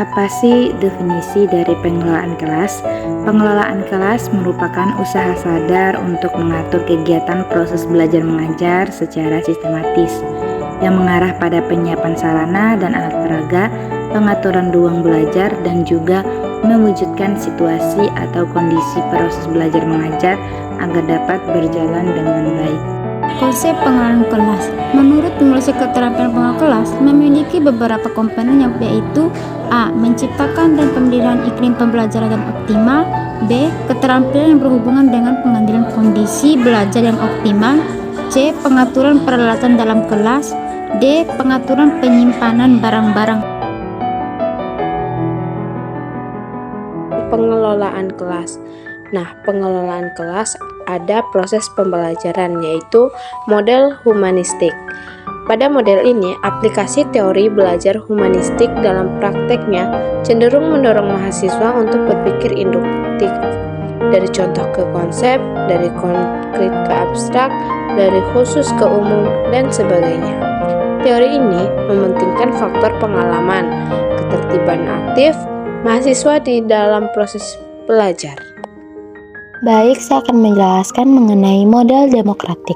Apa sih definisi dari pengelolaan kelas? Pengelolaan kelas merupakan usaha sadar untuk mengatur kegiatan proses belajar mengajar secara sistematis, yang mengarah pada penyiapan sarana dan alat peraga, pengaturan ruang belajar, dan juga mewujudkan situasi atau kondisi proses belajar mengajar agar dapat berjalan dengan baik. Konsep pengelolaan kelas. Menurut Penulis Keterampilan Pengelola Kelas memiliki beberapa komponen yaitu A. Menciptakan dan pemeliharaan iklim pembelajaran yang optimal. B. Keterampilan yang berhubungan dengan pengendalian kondisi belajar yang optimal. C. Pengaturan peralatan dalam kelas. D. Pengaturan penyimpanan barang-barang. Pengelolaan kelas. Nah, pengelolaan kelas ada proses pembelajaran yaitu model humanistik. Pada model ini, aplikasi teori belajar humanistik dalam prakteknya cenderung mendorong mahasiswa untuk berpikir induktif, dari contoh ke konsep, dari konkret ke abstrak, dari khusus ke umum, dan sebagainya. Teori ini mementingkan faktor pengalaman, ketertiban aktif mahasiswa di dalam proses belajar. Baik, saya akan menjelaskan mengenai model demokratik.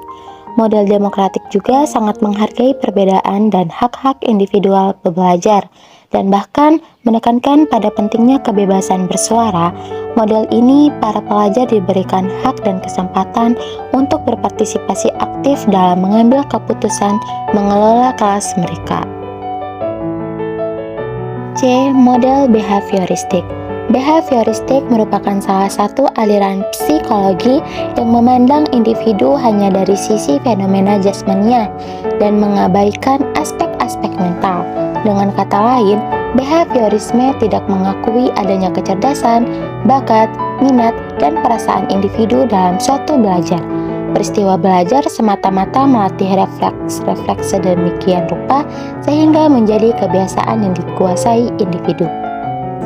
Model demokratik juga sangat menghargai perbedaan dan hak-hak individual pembelajar, dan bahkan menekankan pada pentingnya kebebasan bersuara. Model ini, para pelajar diberikan hak dan kesempatan untuk berpartisipasi aktif dalam mengambil keputusan mengelola kelas mereka. C. Model behavioristik. Behavioristik merupakan salah satu aliran psikologi yang memandang individu hanya dari sisi fenomena jasmania dan mengabaikan aspek-aspek mental. Dengan kata lain, behaviorisme tidak mengakui adanya kecerdasan, bakat, minat, dan perasaan individu dalam suatu belajar. Peristiwa belajar semata-mata melatih refleks sedemikian rupa sehingga menjadi kebiasaan yang dikuasai individu.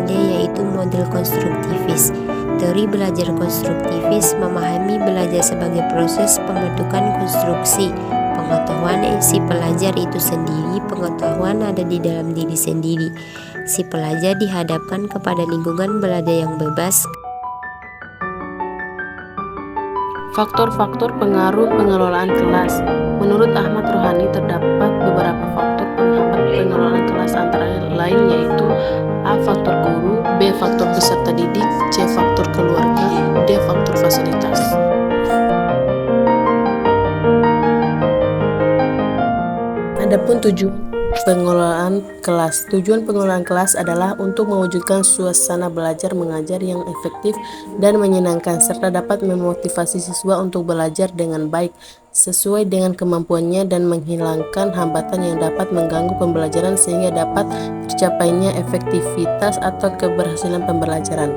D yaitu model konstruktivis. Teori belajar konstruktivis memahami belajar sebagai proses pembentukan konstruksi pengetahuan. Si pelajar itu sendiri, pengetahuan ada di dalam diri sendiri. Si pelajar dihadapkan kepada lingkungan belajar yang bebas. Faktor-faktor pengaruh pengelolaan kelas. Menurut Ahmad Rohani terdapat beberapa faktor penghambat pengelolaan kelas, antara lain yaitu A. Faktor guru, B. Faktor peserta didik, C. Faktor keluarga, D. Faktor fasilitas. Adapun tujuan pengelolaan kelas. Tujuan pengelolaan kelas adalah untuk mewujudkan suasana belajar mengajar yang efektif dan menyenangkan, serta dapat memotivasi siswa untuk belajar dengan baik sesuai dengan kemampuannya dan menghilangkan hambatan yang dapat mengganggu pembelajaran sehingga dapat tercapainya efektivitas atau keberhasilan pembelajaran.